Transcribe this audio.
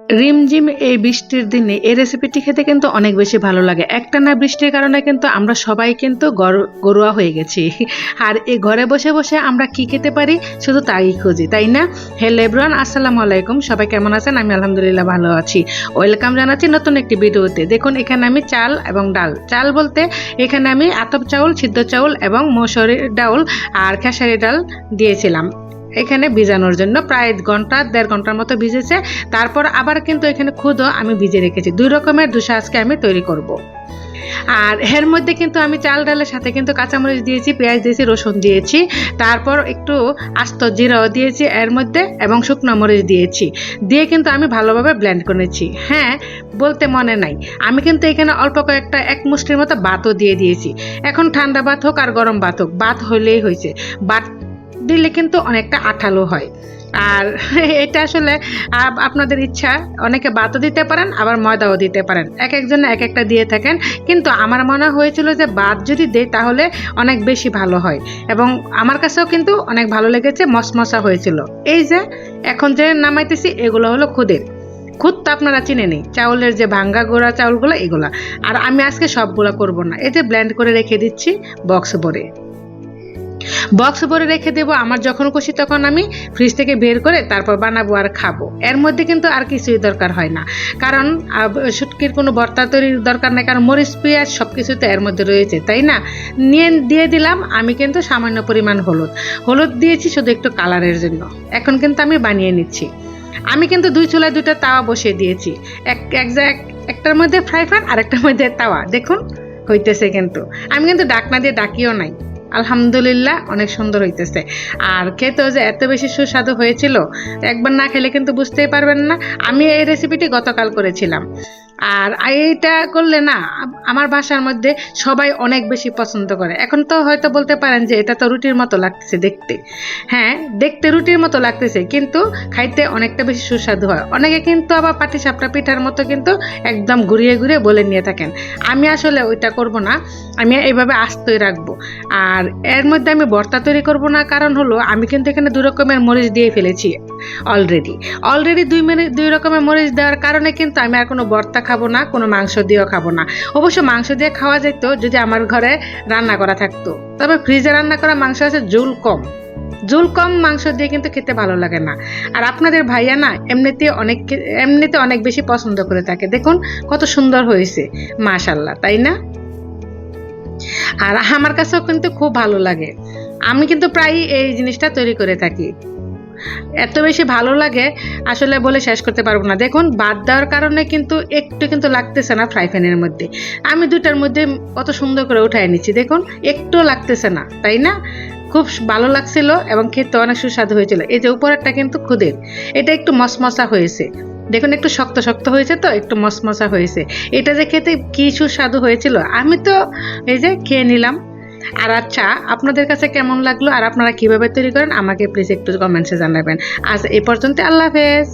রিমঝিম এই বৃষ্টির দিনে এই রেসিপিটি খেতে কিন্তু অনেক বেশি ভালো লাগে। একটানা বৃষ্টির কারণে কিন্তু আমরা সবাই কিন্তু গরুয়া হয়ে গেছি। আর এই ঘরে বসে বসে আমরা কি খেতে পারি শুধু তাই খুঁজি, তাই না? হ্যালো এভরিওয়ান, আসসালামু আলাইকুম। সবাই কেমন আছেন? আমি আলহামদুলিল্লাহ ভালো আছি। ওয়েলকাম জানাচ্ছি নতুন একটি ভিডিওতে। দেখুন এখানে আমি চাল এবং ডাল, চাল বলতে এখানে আমি আতপ চাউল, সিদ্ধ চাউল এবং মসুরির ডাউল আর খেসারি ডাল দিয়েছিলাম এখানে ভিজানোর জন্য। প্রায় দেড় ঘন্টার মতো ভিজেছে। তারপর আবার কিন্তু এখানে খুদও আমি ভিজে রেখেছি। দুই রকমের ধোসা আজকে আমি তৈরি করব। আর এর মধ্যে কিন্তু আমি চাল ডালের সাথে কিন্তু কাঁচামরিচ দিয়েছি, পেঁয়াজ দিয়েছি, রসুন দিয়েছি, তারপর একটু আস্ত জিরাও দিয়েছি এর মধ্যে এবং শুকনো মরিচ দিয়েছি, দিয়ে কিন্তু আমি ভালোভাবে ব্লেন্ড করেছি। হ্যাঁ, বলতে মনে নাই, আমি কিন্তু এখানে অল্প কয়েকটা এক মুষ্টির মতো ভাতও দিয়ে দিয়েছি। এখন ঠান্ডা ভাত হোক আর গরম ভাত হোক, ভাত হলেই হয়েছে। ভাত দিলে কিন্তু অনেকটা আঠালো হয়। আর এটা আসলে আপনাদের ইচ্ছা, অনেকে ভাতও দিতে পারেন আবার ময়দাও দিতে পারেন, এক একজন এক একটা দিয়ে থাকেন। কিন্তু আমার মনে হয়েছিল যে ভাত যদি দেয় তাহলে অনেক বেশি ভালো হয়, এবং আমার কাছেও কিন্তু অনেক ভালো লেগেছে, মশমশা হয়েছিল। এই যে এখন যে নামাইতেছি এগুলো হলো খুদের। খুদ তো আপনারা চিনে নেই, চাউলের যে ভাঙ্গা গোড়া চাউলগুলো এগুলা। আর আমি আজকে সবগুলো করব না, এই যে ব্লেন্ড করে রেখে দিচ্ছি বক্স ভরে রেখে দেবো। আমার যখন খুশি তখন আমি ফ্রিজ থেকে বের করে তারপর বানাবো আর খাবো। এর মধ্যে কিন্তু আর কিছুই দরকার হয় না, কারণ শুটকির কোনো ভর্তা তৈরির দরকার নেই, কারণ মরিচ পেঁয়াজ সব কিছু তো এর মধ্যে রয়েছে, তাই না? দিয়ে দিলাম আমি কিন্তু সামান্য পরিমাণ হলুদ দিয়েছি শুধু একটু কালারের জন্য। এখন কিন্তু আমি বানিয়ে নিচ্ছি। আমি কিন্তু দুই চুলায় দুইটা তাওয়া বসিয়ে দিয়েছি, একটার মধ্যে ফ্রাই প্যান আর একটার মধ্যে তাওয়া। দেখুন হইতেছে, কিন্তু আমি কিন্তু ডাকনা দিয়ে ডাকিও নাই। আলহামদুলিল্লাহ অনেক সুন্দর হইতেছে। আর খেতেও যে এত বেশি সুস্বাদু হয়েছিল, একবার না খেলে কিন্তু বুঝতেই পারবেন না। আমি এই রেসিপিটি গতকাল করেছিলাম, আর এইটা করলে না আমার বাসার মধ্যে সবাই অনেক বেশি পছন্দ করে। এখন তো হয়তো বলতে পারেন যে এটা তো রুটির মতো লাগতেছে দেখতে। হ্যাঁ, দেখতে রুটির মতো লাগতেছে, কিন্তু খাইতে অনেকটা বেশি সুস্বাদু হয়। অনেকে কিন্তু আবার পাটিসাপটা পিঠার মতো কিন্তু একদম ঘুরিয়ে ঘুরিয়ে বলে নিয়ে থাকেন। আমি আসলে ওইটা করব না, আমি এইভাবে আস্তই রাখবো। আর এর মধ্যে আমি ভর্তা তৈরি করব না, কারণ হলো আমি কিন্তু এখানে দুই রকমের মরিচ দিয়ে ফেলেছি অলরেডি দুই রকমের মরিচ দেওয়ার কারণে কিন্তু আমি আর কোনো ভর্তা খাবো না, কোনো মাংস দিয়েও খাবো না। অবশ্য মাংস দিয়ে খাওয়া যেত যদি আমার ঘরে রান্না করা থাকতো, তবে ফ্রিজে রান্না করা মাংস আছে ঝোল কম মাংস দিয়ে কিন্তু খেতে ভালো লাগে না। আর আপনাদের ভাইয়া না এমনিতে অনেক বেশি পছন্দ করে থাকে। দেখুন কত সুন্দর হয়েছে, মাশাআল্লাহ, তাই না? আর আমার কাছেও কিন্তু খুব ভালো লাগে। আমি কিন্তু প্রায়ই এই জিনিসটা তৈরি করে থাকি, এত বেশি ভালো লাগে আসলে বলে শেষ করতে পারবো না। দেখুন বাদ দেওয়ার কারণে কিন্তু একটু কিন্তু লাগতেছে না ফ্রাই প্যানের মধ্যে। আমি দুটার মধ্যে কত সুন্দর করে উঠায় নিচ্ছি, দেখুন একটু লাগতেছে না, তাই না? খুব ভালো লাগছিল এবং খেতে অনেক সুস্বাদু হয়েছিল। এই যে উপরেরটা কিন্তু খুদের, এটা একটু মশমশা হয়েছে। দেখুন একটু শক্ত শক্ত হয়েছে, তো একটু মশমশা হয়েছে। এটা যে খেতে কি সুস্বাদু হয়েছিল, আমি তো এই যে খেয়ে নিলাম। আর আচ্ছা, আপনাদের কাছে কেমন লাগলো আর আপনারা কিভাবে তৈরি করেন আমাকে প্লিজ একটু কমেন্টসে জানাবেন। আজ এই পর্যন্ত, আল্লাহ হাফেজ।